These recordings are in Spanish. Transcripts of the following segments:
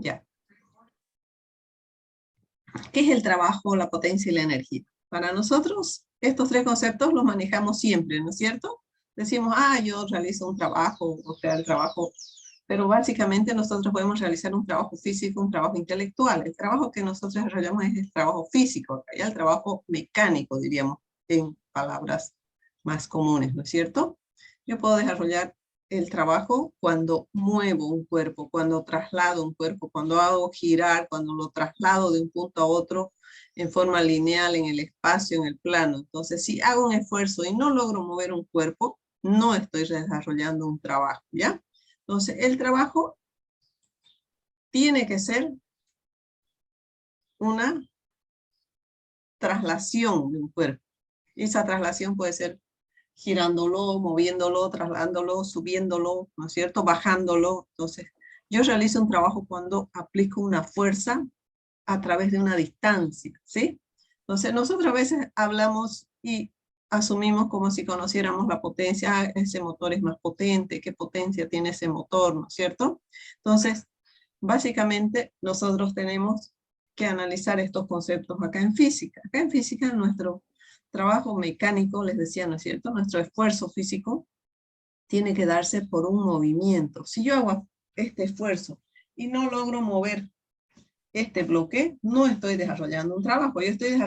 Ya. ¿Qué es el trabajo, la potencia y la energía? Para nosotros, estos tres conceptos los manejamos siempre, ¿no es cierto? Decimos, yo realizo un trabajo, o sea, el trabajo, pero básicamente nosotros podemos realizar un trabajo físico, un trabajo intelectual. El trabajo que nosotros desarrollamos es el trabajo físico, el trabajo mecánico, diríamos, en palabras más comunes, ¿no es cierto? Yo puedo desarrollar el trabajo cuando muevo un cuerpo, cuando traslado un cuerpo, cuando hago girar, cuando lo traslado de un punto a otro en forma lineal, en el espacio, en el plano. Entonces, si hago un esfuerzo y no logro mover un cuerpo, no estoy desarrollando un trabajo, ¿ya? Entonces, el trabajo tiene que ser una traslación de un cuerpo. Y esa traslación puede ser girándolo, moviéndolo, trasladándolo, subiéndolo, ¿no es cierto? Bajándolo. Entonces, yo realizo un trabajo cuando aplico una fuerza a través de una distancia, ¿sí? Entonces, nosotros a veces hablamos y asumimos como si conociéramos la potencia, ese motor es más potente, qué potencia tiene ese motor, ¿no es cierto? Entonces, básicamente, nosotros tenemos que analizar estos conceptos acá en física. Acá en física, nuestro trabajo mecánico, les decía, ¿no es cierto? Nuestro esfuerzo físico tiene que darse por un movimiento. Si yo hago este esfuerzo y no logro mover este bloque, no estoy desarrollando un trabajo, yo estoy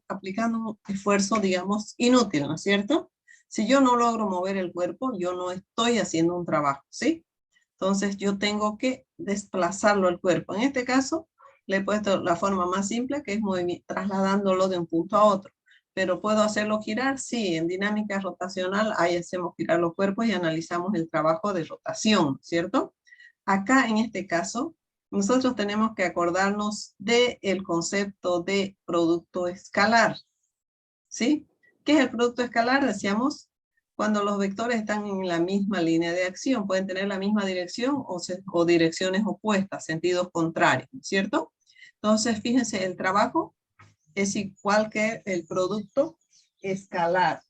aplicando un esfuerzo, digamos, inútil, ¿no es cierto? Si yo no logro mover el cuerpo, yo no estoy haciendo un trabajo, ¿sí? Entonces yo tengo que desplazarlo el cuerpo. En este caso, le he puesto la forma más simple, que es trasladándolo de un punto a otro. ¿Pero puedo hacerlo girar? Sí, en dinámica rotacional ahí hacemos girar los cuerpos y analizamos el trabajo de rotación, ¿cierto? Acá en este caso, nosotros tenemos que acordarnos del concepto de producto escalar, ¿sí? ¿Qué es el producto escalar? Decíamos, cuando los vectores están en la misma línea de acción, pueden tener la misma dirección o direcciones opuestas, sentidos contrarios, ¿cierto? Entonces, fíjense, el trabajo es igual que el producto escalar,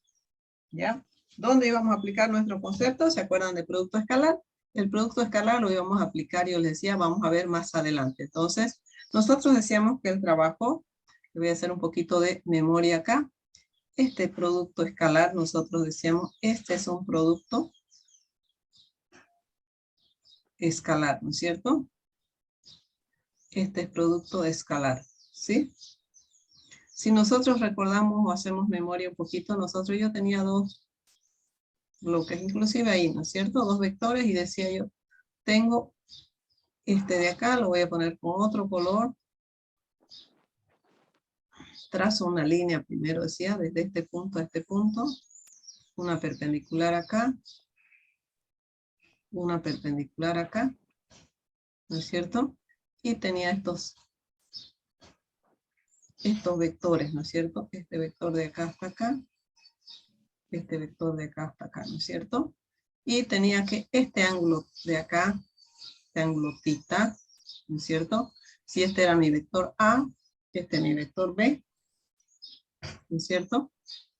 ¿ya? ¿Dónde íbamos a aplicar nuestro concepto? ¿Se acuerdan del producto escalar? El producto escalar lo íbamos a aplicar, yo les decía, vamos a ver más adelante. Entonces, nosotros decíamos que el trabajo, le voy a hacer un poquito de memoria acá, este producto escalar, nosotros decíamos, este es un producto escalar, ¿no es cierto? Este es producto escalar, ¿sí? Si nosotros recordamos o hacemos memoria un poquito, yo tenía dos bloques, inclusive ahí, ¿no es cierto? Dos vectores y decía yo, tengo este de acá, lo voy a poner con otro color. Trazo una línea primero, decía, desde este punto a este punto. Una perpendicular acá. Una perpendicular acá. ¿No es cierto? Y tenía estos vectores, ¿no es cierto? Este vector de acá hasta acá. Este vector de acá hasta acá, ¿no es cierto? Y tenía que este ángulo de acá, este ángulo θ, ¿no es cierto? Si este era mi vector A, este es mi vector B, ¿no es cierto?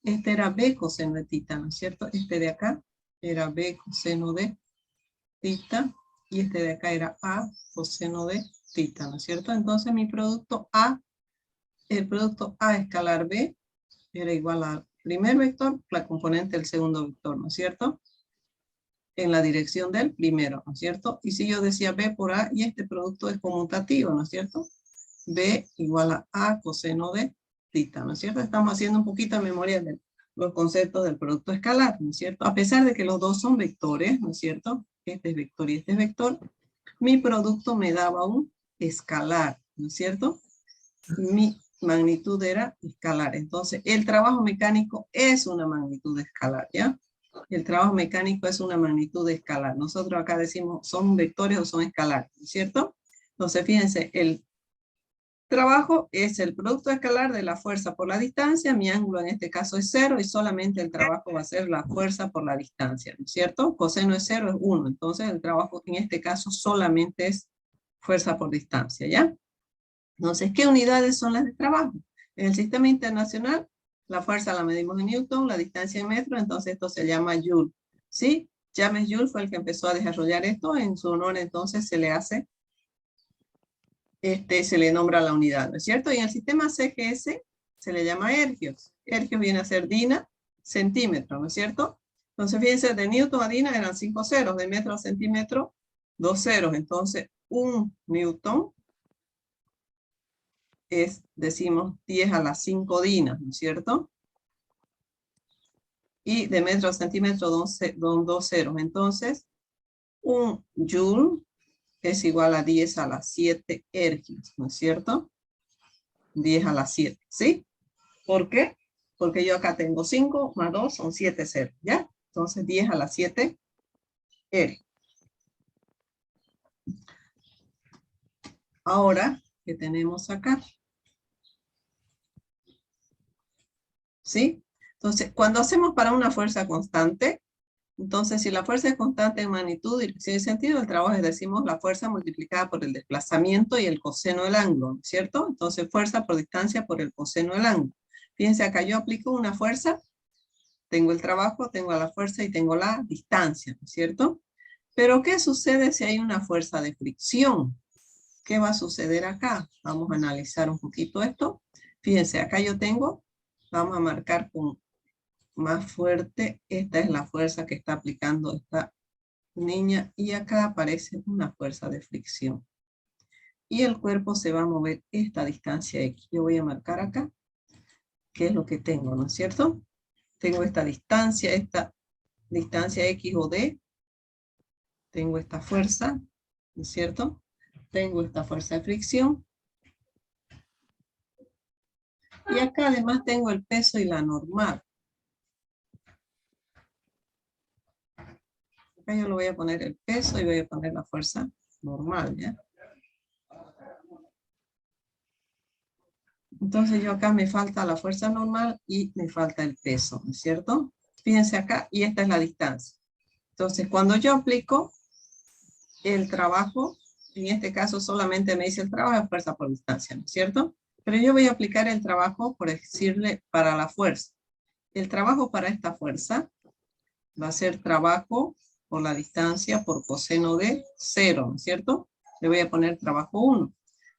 Este era B coseno de θ, ¿no es cierto? Este de acá era B coseno de θ, y este de acá era A coseno de θ, ¿no es cierto? Entonces mi producto A, el producto A escalar B, era igual al primer vector, la componente del segundo vector, ¿no es cierto? En la dirección del primero, ¿no es cierto? Y si yo decía B por A, y este producto es conmutativo, ¿no es cierto? B igual a coseno de θ, ¿no es cierto? Estamos haciendo un poquito de memoria de los conceptos del producto escalar, ¿no es cierto? A pesar de que los dos son vectores, ¿no es cierto? Este es vector y este es vector, mi producto me daba un escalar, ¿no es cierto? Mi magnitud era escalar. Entonces, el trabajo mecánico es una magnitud escalar, ¿ya? El trabajo mecánico es una magnitud escalar. Nosotros acá decimos, ¿son vectores o son escalares? ¿No es cierto? Entonces, fíjense, el trabajo es el producto escalar de la fuerza por la distancia. Mi ángulo en este caso es 0 y solamente el trabajo va a ser la fuerza por la distancia, ¿no es cierto? Coseno es 0, es 1. Entonces, el trabajo en este caso solamente es fuerza por distancia, ¿ya? Entonces, ¿qué unidades son las de trabajo? En el sistema internacional, la fuerza la medimos en Newton, la distancia en metro, entonces esto se llama Joule, ¿sí? James Joule fue el que empezó a desarrollar esto, en su honor entonces se le hace se le nombra la unidad, ¿no es cierto? Y en el sistema CGS se le llama ergios. Ergios viene a ser dina, centímetro, ¿no es cierto? Entonces, fíjense, de newton a dina eran 5 ceros, de metro a centímetro, 2 ceros. Entonces, un newton es, decimos, 10 a las 5 dinas, ¿no es cierto? Y de metro a centímetro, 2 ceros. Entonces, un joule es igual a 10 a las 7 ergios, ¿no es cierto? 10 a las 7, ¿sí? ¿Por qué? Porque yo acá tengo 5 más 2 son 7 ceros, ¿ya? Entonces 10 a las 7 ergios. Ahora, ¿qué tenemos acá? ¿Sí? Entonces, cuando hacemos para una fuerza constante, entonces si la fuerza es constante en magnitud, dirección y sentido, el trabajo es, decimos, la fuerza multiplicada por el desplazamiento y el coseno del ángulo, ¿cierto? Entonces, fuerza por distancia por el coseno del ángulo. Fíjense, acá yo aplico una fuerza, tengo el trabajo, tengo la fuerza y tengo la distancia, ¿cierto? Pero, ¿qué sucede si hay una fuerza de fricción? ¿Qué va a suceder acá? Vamos a analizar un poquito esto. Fíjense, acá yo tengo, vamos a marcar con más fuerte, esta es la fuerza que está aplicando esta niña, y acá aparece una fuerza de fricción. Y el cuerpo se va a mover esta distancia X. Yo voy a marcar acá, qué es lo que tengo, ¿no es cierto? Tengo esta distancia X o D, tengo esta fuerza, ¿no es cierto? Tengo esta fuerza de fricción, y acá además tengo el peso y la normal. Acá yo le voy a poner el peso y voy a poner la fuerza normal, ¿ya? Entonces yo acá me falta la fuerza normal y me falta el peso, ¿no es cierto? Fíjense acá, y esta es la distancia. Entonces cuando yo aplico el trabajo, en este caso solamente me dice el trabajo de fuerza por distancia, ¿no es cierto? Pero yo voy a aplicar el trabajo, por decirle, para la fuerza. El trabajo para esta fuerza va a ser trabajo por la distancia por coseno de 0, ¿no es cierto? Le voy a poner trabajo 1.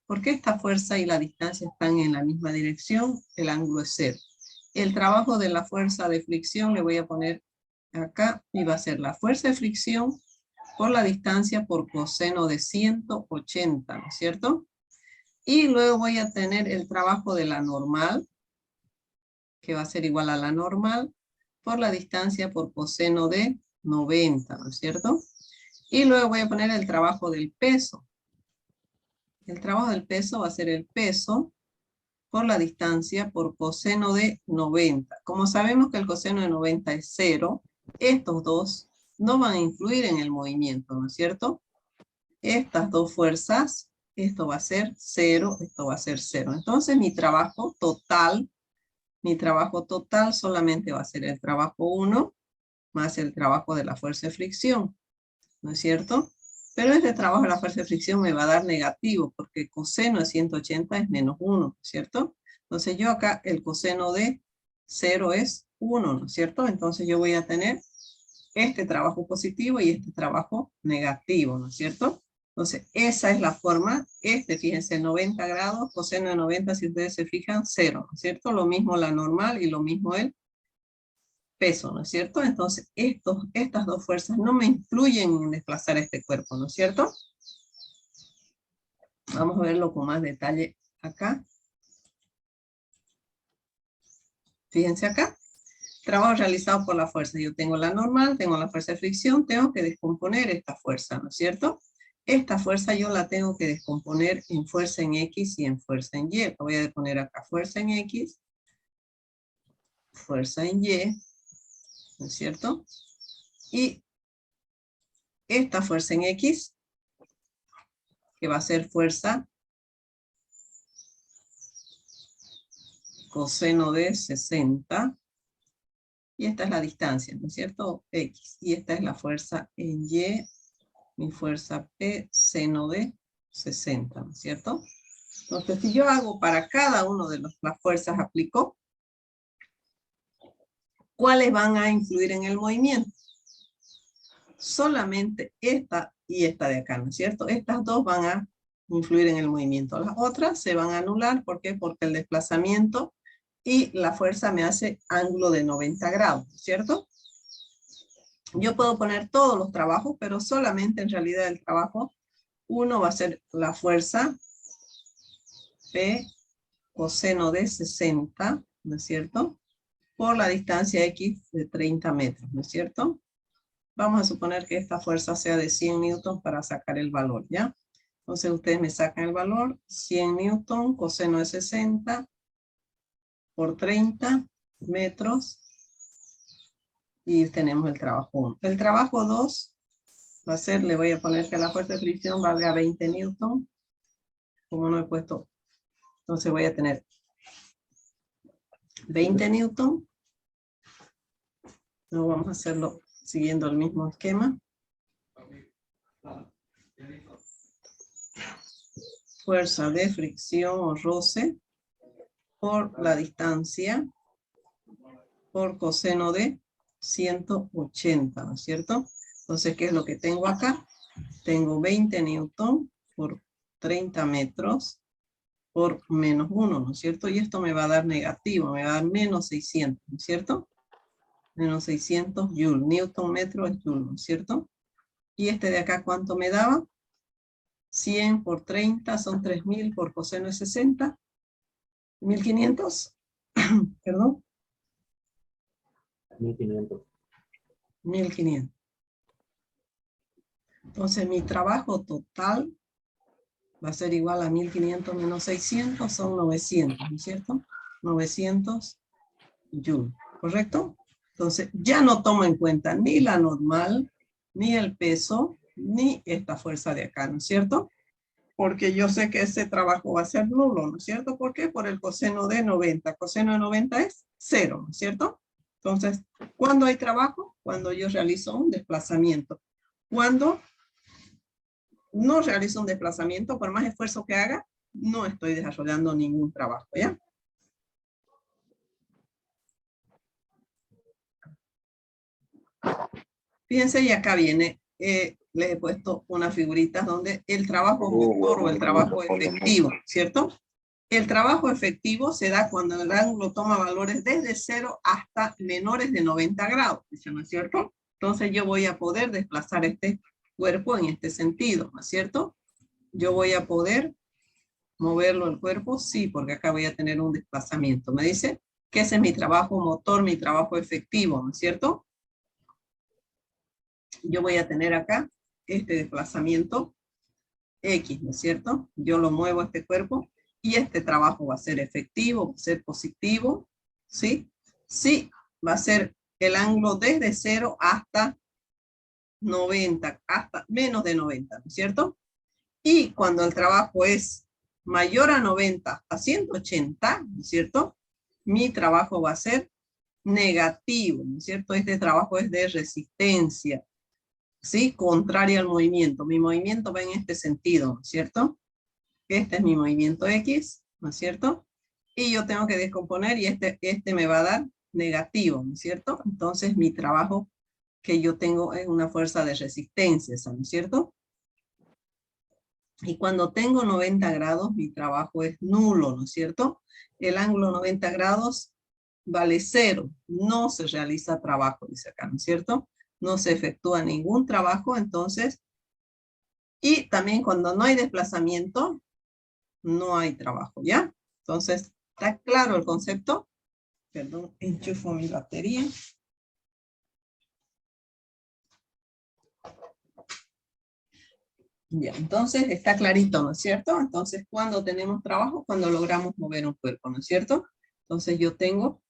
Porque esta fuerza y la distancia están en la misma dirección, el ángulo es 0. El trabajo de la fuerza de fricción le voy a poner acá, y va a ser la fuerza de fricción por la distancia por coseno de 180, ¿no es cierto? Y luego voy a tener el trabajo de la normal, que va a ser igual a la normal, por la distancia por coseno de 90, ¿no es cierto? Y luego voy a poner el trabajo del peso. El trabajo del peso va a ser el peso por la distancia por coseno de 90. Como sabemos que el coseno de 90 es 0, estos dos no van a influir en el movimiento, ¿no es cierto? Estas dos fuerzas, esto va a ser 0, esto va a ser 0. Entonces mi trabajo total solamente va a ser el trabajo 1 más el trabajo de la fuerza de fricción, ¿no es cierto? Pero este trabajo de la fuerza de fricción me va a dar negativo, porque coseno de 180 es menos 1, ¿cierto? Entonces yo acá el coseno de 0 es 1, ¿no es cierto? Entonces yo voy a tener este trabajo positivo y este trabajo negativo, ¿no es cierto? Entonces esa es la forma, fíjense, 90 grados, coseno de 90, si ustedes se fijan, 0, ¿no es cierto? Lo mismo la normal y lo mismo el peso, ¿no es cierto? Entonces, estas dos fuerzas no me influyen en desplazar este cuerpo, ¿no es cierto? Vamos a verlo con más detalle acá. Fíjense acá. Trabajo realizado por la fuerza. Yo tengo la normal, tengo la fuerza de fricción, tengo que descomponer esta fuerza, ¿no es cierto? Esta fuerza yo la tengo que descomponer en fuerza en X y en fuerza en Y. Voy a poner acá fuerza en X, fuerza en Y, ¿no es cierto? Y esta fuerza en X, que va a ser fuerza coseno de 60, y esta es la distancia, ¿no es cierto? X, y esta es la fuerza en Y, mi fuerza P, seno de 60, ¿no es cierto? Entonces, si yo hago para cada uno de las fuerzas, aplico, ¿cuáles van a influir en el movimiento? Solamente esta y esta de acá, ¿no es cierto? Estas dos van a influir en el movimiento. Las otras se van a anular. ¿Por qué? Porque el desplazamiento y la fuerza me hace ángulo de 90 grados, ¿cierto? Yo puedo poner todos los trabajos, pero solamente en realidad el trabajo 1 va a ser la fuerza P coseno de 60, ¿no es cierto? Por la distancia X de 30 metros, ¿no es cierto? Vamos a suponer que esta fuerza sea de 100 newtons para sacar el valor, ¿ya? Entonces ustedes me sacan el valor, 100 newtons, coseno de 60 por 30 metros, y tenemos el trabajo 1. El trabajo 2 va a ser, le voy a poner que la fuerza de fricción valga a 20 newtons, como no he puesto, entonces voy a tener 20 newtons. No, vamos a hacerlo siguiendo el mismo esquema. Fuerza de fricción o roce por la distancia por coseno de 180, ¿no es cierto? Entonces, ¿qué es lo que tengo acá? Tengo 20 newton por 30 metros por menos 1, ¿no es cierto? Y esto me va a dar negativo, me va a dar menos 600, ¿no es cierto? Menos 600 joules, newton metro es joule, ¿no es cierto? Y este de acá, ¿cuánto me daba? 100 por 30 son 3000 por coseno de 60. 1500, perdón. 1500. 1500. Entonces mi trabajo total va a ser igual a 1500 menos 600, son 900, ¿no es cierto? 900 joules, ¿correcto? Entonces ya no tomo en cuenta ni la normal, ni el peso, ni esta fuerza de acá, ¿no es cierto? Porque yo sé que ese trabajo va a ser nulo, ¿no es cierto? ¿Por qué? Por el coseno de 90. Coseno de 90 es 0, ¿no es cierto? Entonces, ¿cuándo hay trabajo? Cuando yo realizo un desplazamiento. Cuando no realizo un desplazamiento, por más esfuerzo que haga, no estoy desarrollando ningún trabajo, ¿ya? Fíjense, y acá viene, les he puesto unas figuritas donde el trabajo motor o el trabajo efectivo, ¿cierto? El trabajo efectivo se da cuando el ángulo toma valores desde 0 hasta menores de 90 grados, ¿no es cierto? Entonces yo voy a poder desplazar este cuerpo en este sentido, ¿no es cierto? Yo voy a poder moverlo el cuerpo, sí, porque acá voy a tener un desplazamiento. Me dice que ese es mi trabajo motor, mi trabajo efectivo, ¿no es cierto? Yo voy a tener acá este desplazamiento X, ¿no es cierto? Yo lo muevo a este cuerpo y este trabajo va a ser efectivo, va a ser positivo, ¿sí? Sí, va a ser el ángulo desde 0 hasta 90, hasta menos de 90, ¿no es cierto? Y cuando el trabajo es mayor a 90 hasta 180, ¿no es cierto? Mi trabajo va a ser negativo, ¿no es cierto? Este trabajo es de resistencia, ¿sí? Contraria al movimiento. Mi movimiento va en este sentido, ¿no es cierto? Este es mi movimiento X, ¿no es cierto? Y yo tengo que descomponer y este me va a dar negativo, ¿no es cierto? Entonces mi trabajo que yo tengo es una fuerza de resistencia, ¿no es cierto? Y cuando tengo 90 grados, mi trabajo es nulo, ¿no es cierto? El ángulo 90 grados vale 0, no se realiza trabajo, dice acá, ¿no es cierto? No se efectúa ningún trabajo, entonces, y también cuando no hay desplazamiento, no hay trabajo, ¿ya? Entonces, ¿está claro el concepto? Perdón, enchufo mi batería. Ya, entonces está clarito, ¿no es cierto? Entonces, ¿cuándo tenemos trabajo? Cuando logramos mover un cuerpo, ¿no es cierto? Entonces yo tengo,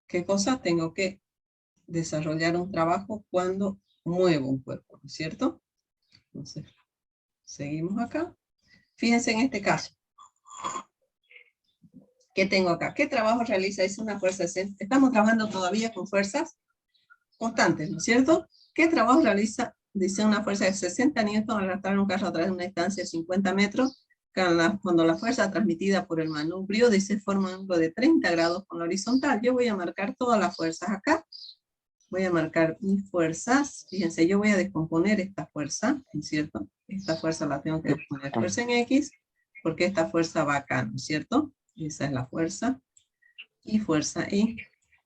¿qué cosa? Tengo que desarrollar un trabajo cuando muevo un cuerpo, ¿no es cierto? Entonces, seguimos acá. Fíjense en este caso. ¿Qué tengo acá? ¿Qué trabajo realiza? Es una fuerza. Estamos trabajando todavía con fuerzas constantes, ¿no es cierto? ¿Qué trabajo realiza? Dice una fuerza de 60 newton al arrastrar un carro a través de una distancia de 50 metros, cuando la fuerza transmitida por el manubrio dice forma un ángulo de 30 grados con la horizontal. Yo voy a marcar todas las fuerzas acá. Voy a marcar mis fuerzas. Fíjense, yo voy a descomponer esta fuerza, ¿no es cierto? Esta fuerza la tengo que poner fuerza en X, porque esta fuerza va acá, ¿no es cierto? Esa es la fuerza. Y fuerza en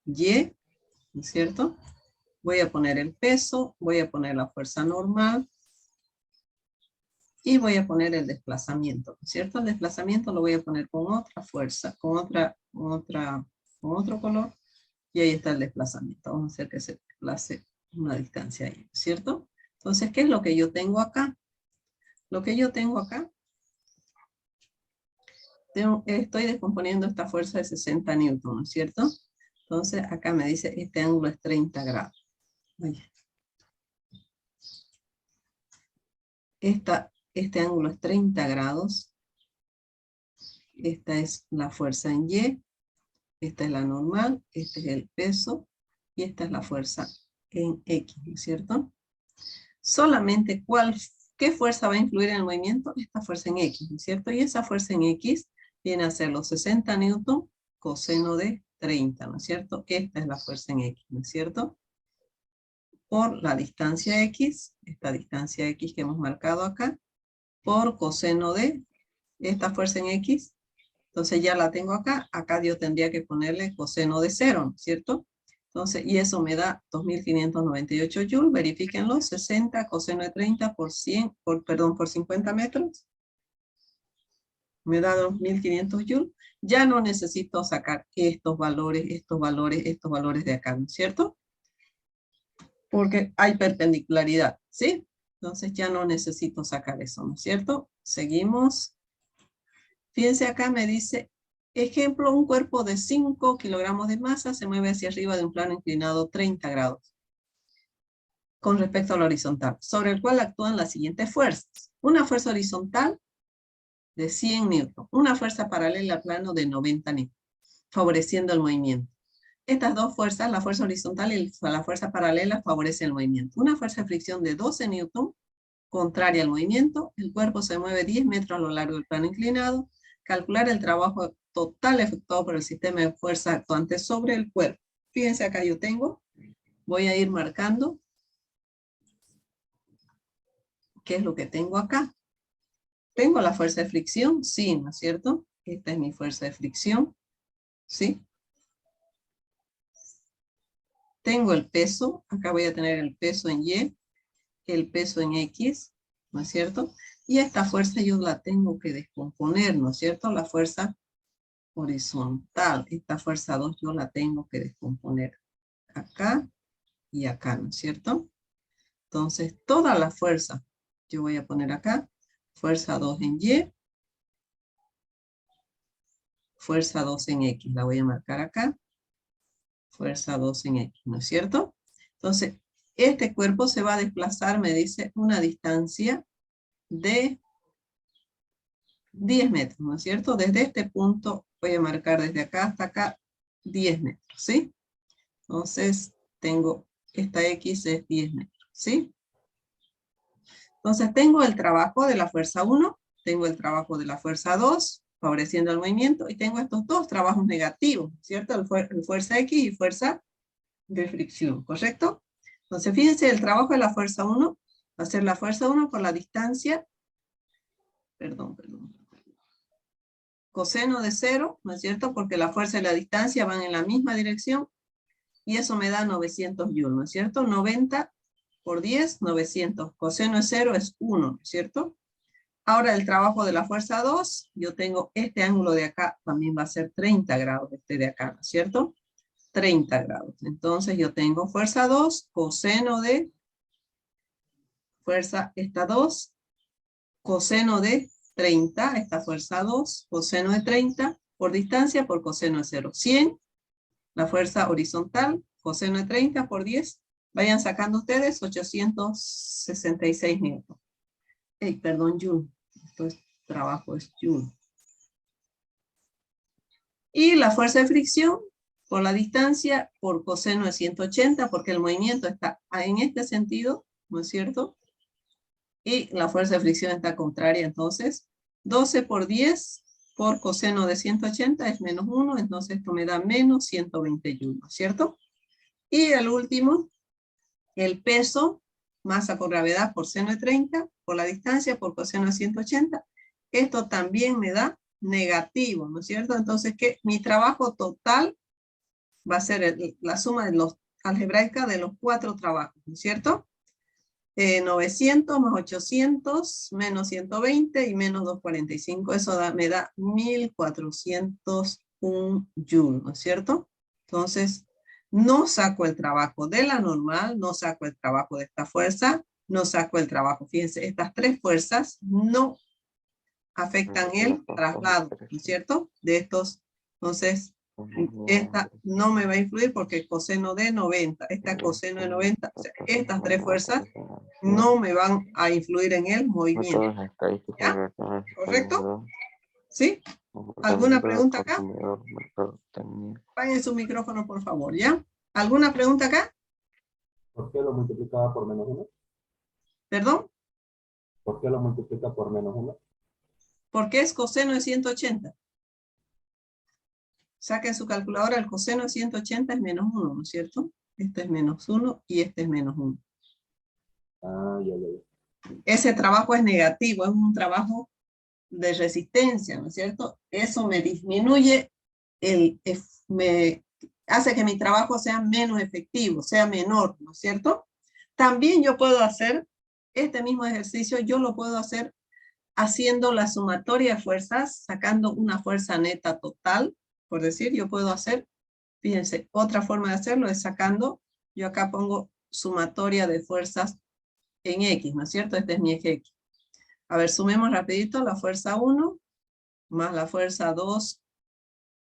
Y, ¿no es cierto? Voy a poner el peso, voy a poner la fuerza normal, y voy a poner el desplazamiento, ¿no es cierto? El desplazamiento lo voy a poner con otra fuerza, con otro color, y ahí está el desplazamiento. Vamos a hacer que se desplace una distancia ahí, ¿no es cierto? Entonces, ¿qué es lo que yo tengo acá? Lo que yo tengo acá, estoy descomponiendo esta fuerza de 60 newton, ¿no es cierto? Entonces, acá me dice, este ángulo es 30 grados. Oye. Este ángulo es 30 grados. Esta es la fuerza en Y. Esta es la normal. Este es el peso. Y esta es la fuerza en X, ¿no es cierto? Solamente ¿qué fuerza va a influir en el movimiento? Esta fuerza en X, ¿no es cierto? Y esa fuerza en X viene a ser los 60 newton coseno de 30, ¿no es cierto? Esta es la fuerza en X, ¿no es cierto? Por la distancia X, esta distancia X que hemos marcado acá, por coseno de esta fuerza en X, entonces ya la tengo acá, acá yo tendría que ponerle coseno de 0, ¿no es cierto? Entonces, y eso me da 2598 joules, verifíquenlo, 60 coseno de 30 por 100, por 50 metros, me da 2500 joules, ya no necesito sacar estos valores de acá, ¿no es cierto? Porque hay perpendicularidad, ¿sí? Entonces ya no necesito sacar eso, ¿no es cierto? Seguimos. Fíjense acá me dice, ejemplo, un cuerpo de 5 kilogramos de masa se mueve hacia arriba de un plano inclinado 30 grados con respecto a la horizontal, sobre el cual actúan las siguientes fuerzas. Una fuerza horizontal de 100 newton, una fuerza paralela al plano de 90 newton, favoreciendo el movimiento. Estas dos fuerzas, la fuerza horizontal y la fuerza paralela, favorecen el movimiento. Una fuerza de fricción de 12 newton, contraria al movimiento, el cuerpo se mueve 10 metros a lo largo del plano inclinado. Calcular el trabajo total efectuado por el sistema de fuerza actuante sobre el cuerpo. Fíjense acá yo tengo, voy a ir marcando qué es lo que tengo acá. ¿Tengo la fuerza de fricción? Sí, ¿no es cierto? Esta es mi fuerza de fricción, ¿sí? Tengo el peso, acá voy a tener el peso en Y, el peso en X, ¿no es cierto? Y esta fuerza yo la tengo que descomponer, ¿no es cierto? La fuerza horizontal, esta fuerza 2 yo la tengo que descomponer acá y acá, ¿no es cierto? Entonces, toda la fuerza, yo voy a poner acá, fuerza 2 en Y, fuerza 2 en X, la voy a marcar acá, fuerza 2 en X, ¿no es cierto? Entonces, este cuerpo se va a desplazar, me dice, una distancia de 10 metros, ¿no es cierto? Desde este punto, voy a marcar desde acá hasta acá, 10 metros, ¿sí? Entonces, tengo, esta X es 10 metros, ¿sí? Entonces, tengo el trabajo de la fuerza 1, tengo el trabajo de la fuerza 2, favoreciendo el movimiento, y tengo estos dos trabajos negativos, ¿cierto? El fuerza X y fuerza de fricción, ¿correcto? Entonces, fíjense, el trabajo de la fuerza 1 va a ser la fuerza 1 por la distancia, coseno de 0, ¿no es cierto? Porque la fuerza y la distancia van en la misma dirección, y eso me da 900 joules, ¿no es cierto? 90 por 10, 900. Coseno de 0 es 1, ¿no es cierto? Ahora el trabajo de la fuerza 2, yo tengo este ángulo de acá, también va a ser 30 grados, este de acá, ¿no es cierto? 30 grados. Entonces yo tengo fuerza 2, coseno de, fuerza esta 2, coseno de 30, esta fuerza 2, coseno de 30, por distancia por coseno de 0. 100, la fuerza horizontal, coseno de 30 por 10, vayan sacando ustedes 866 newton. Perdón, joule. Esto es trabajo, es joule. Y la fuerza de fricción por la distancia por coseno de 180, porque el movimiento está en este sentido, ¿no es cierto? Y la fuerza de fricción está contraria, entonces 12 por 10 por coseno de 180 es menos 1, entonces esto me da menos 120 joules, ¿cierto? Y el último, el peso, masa por gravedad por seno de 30, por la distancia por coseno de 180. Esto también me da negativo, ¿no es cierto? Entonces, ¿qué? Mi trabajo total va a ser la suma de los algebraica de los 4 trabajos, ¿no es cierto? 900 más 800 menos 120 y menos 245, eso me da 1401 joules, ¿no es cierto? Entonces, no saco el trabajo de la normal, no saco el trabajo de esta fuerza, no saco el trabajo. Fíjense, estas 3 fuerzas no afectan el traslado, ¿no es cierto? De estos, entonces, esta no me va a influir porque coseno de 90, esta coseno de 90, o sea, estas 3 fuerzas no me van a influir en el movimiento. ¿Ya? ¿Correcto? ¿Sí? ¿Alguna pregunta acá? Apaguen su micrófono, por favor, ¿ya? ¿Alguna pregunta acá? ¿Por qué lo multiplicaba por menos 1? ¿Perdón? ¿Por qué lo multiplica por menos 1? Porque es coseno de 180. Saquen su calculadora, el coseno de 180 es menos 1, ¿no es cierto? Este es menos 1 y este es menos 1. Ah, ya. Ese trabajo es negativo, es un trabajo de resistencia, ¿no es cierto? Eso me disminuye, me hace que mi trabajo sea menos efectivo, sea menor, ¿no es cierto? También yo puedo hacer este mismo ejercicio, yo lo puedo hacer haciendo la sumatoria de fuerzas, sacando una fuerza neta total, por decir, yo puedo hacer, fíjense, otra forma de hacerlo es sacando, yo acá pongo sumatoria de fuerzas en X, ¿no es cierto? Este es mi eje X. A ver, sumemos rapidito la fuerza 1 más la fuerza 2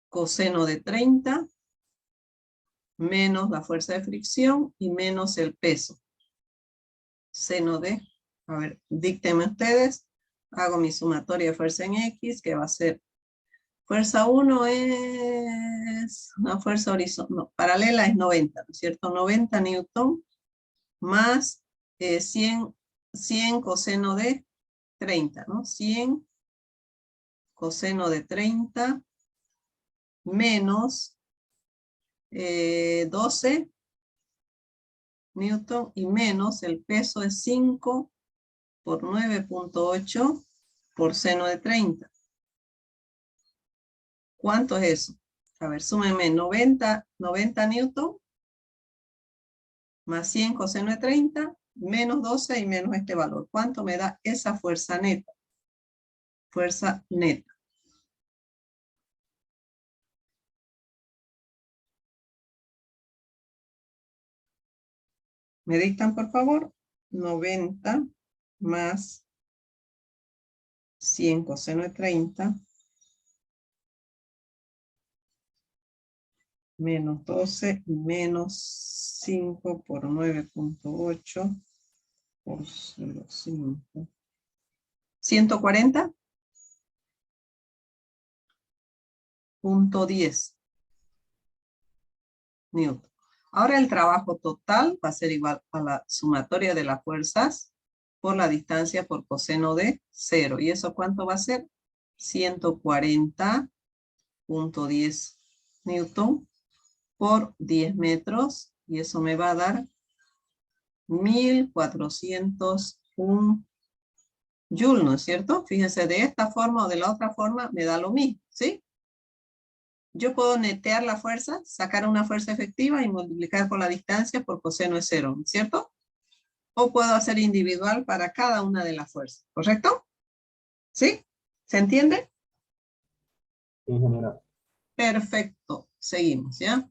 coseno de 30 menos la fuerza de fricción y menos el peso. Seno de, a ver, díctenme ustedes, hago mi sumatoria de fuerza en X, que va a ser, fuerza 1 es una fuerza horizontal, no, paralela es 90, ¿no es cierto? 90 newton más 100 coseno de 30, ¿no? 100 coseno de 30 menos 12 newton y menos el peso es 5 por 9.8 por seno de 30. ¿Cuánto es eso? A ver, súmenme 90 newton más 100 coseno de 30 menos 12 y menos este valor. ¿Cuánto me da esa fuerza neta? Fuerza neta. ¿Me dictan, por favor? 90 más 100 coseno de 30 menos 12 menos 5 por 9.8 por 0.5. 140.10 newton. Ahora el trabajo total va a ser igual a la sumatoria de las fuerzas por la distancia por coseno de 0. ¿Y eso cuánto va a ser? 140.10 newton por 10 metros. Y eso me va a dar 1401 joules, ¿no es cierto? Fíjense, de esta forma o de la otra forma me da lo mismo, ¿sí? Yo puedo netear la fuerza, sacar una fuerza efectiva y multiplicar por la distancia por coseno de 0, ¿no es cierto? O puedo hacer individual para cada una de las fuerzas, ¿correcto? ¿Sí? ¿Se entiende? Sí, general. Perfecto. Seguimos, ¿ya?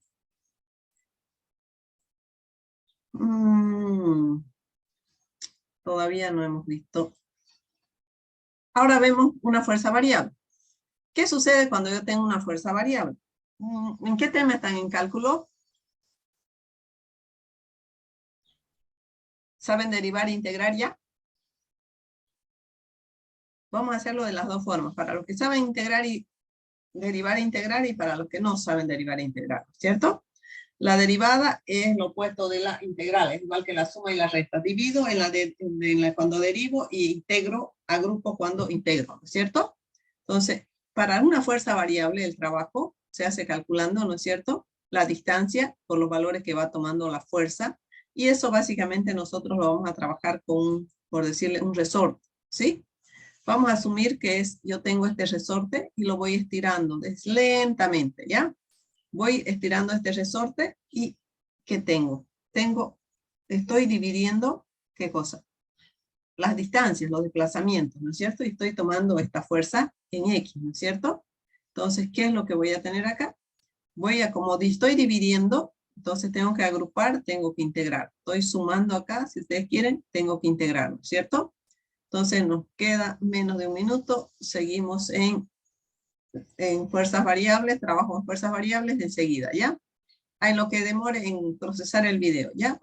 Todavía no hemos visto. Ahora vemos una fuerza variable. ¿Qué sucede cuando yo tengo una fuerza variable? ¿En qué tema están en cálculo? ¿Saben derivar e integrar ya? Vamos a hacerlo de las dos formas. Para los que saben integrar y derivar e integrar y para los que no saben derivar e integrar, ¿cierto? La derivada es lo opuesto de la integral, es igual que la suma y la resta. Divido cuando derivo y integro, agrupo cuando integro, ¿cierto? Entonces, para una fuerza variable, el trabajo se hace calculando, ¿no es cierto?, la distancia por los valores que va tomando la fuerza Y eso básicamente nosotros lo vamos a trabajar con, por decirle, un resorte, ¿sí? Vamos a asumir que yo tengo este resorte y lo voy estirando lentamente, ¿ya? Voy estirando este resorte y ¿qué tengo? Estoy dividiendo, ¿qué cosa? Las distancias, los desplazamientos, ¿no es cierto? Y estoy tomando esta fuerza en X, ¿no es cierto? Entonces, ¿qué es lo que voy a tener acá? Como estoy dividiendo, entonces tengo que agrupar, tengo que integrar. Estoy sumando acá, si ustedes quieren, tengo que integrar, ¿no es cierto? Entonces nos queda menos de un minuto, seguimos en fuerzas variables, trabajo en fuerzas variables enseguida, ¿ya? En lo que demore en procesar el video, ¿ya?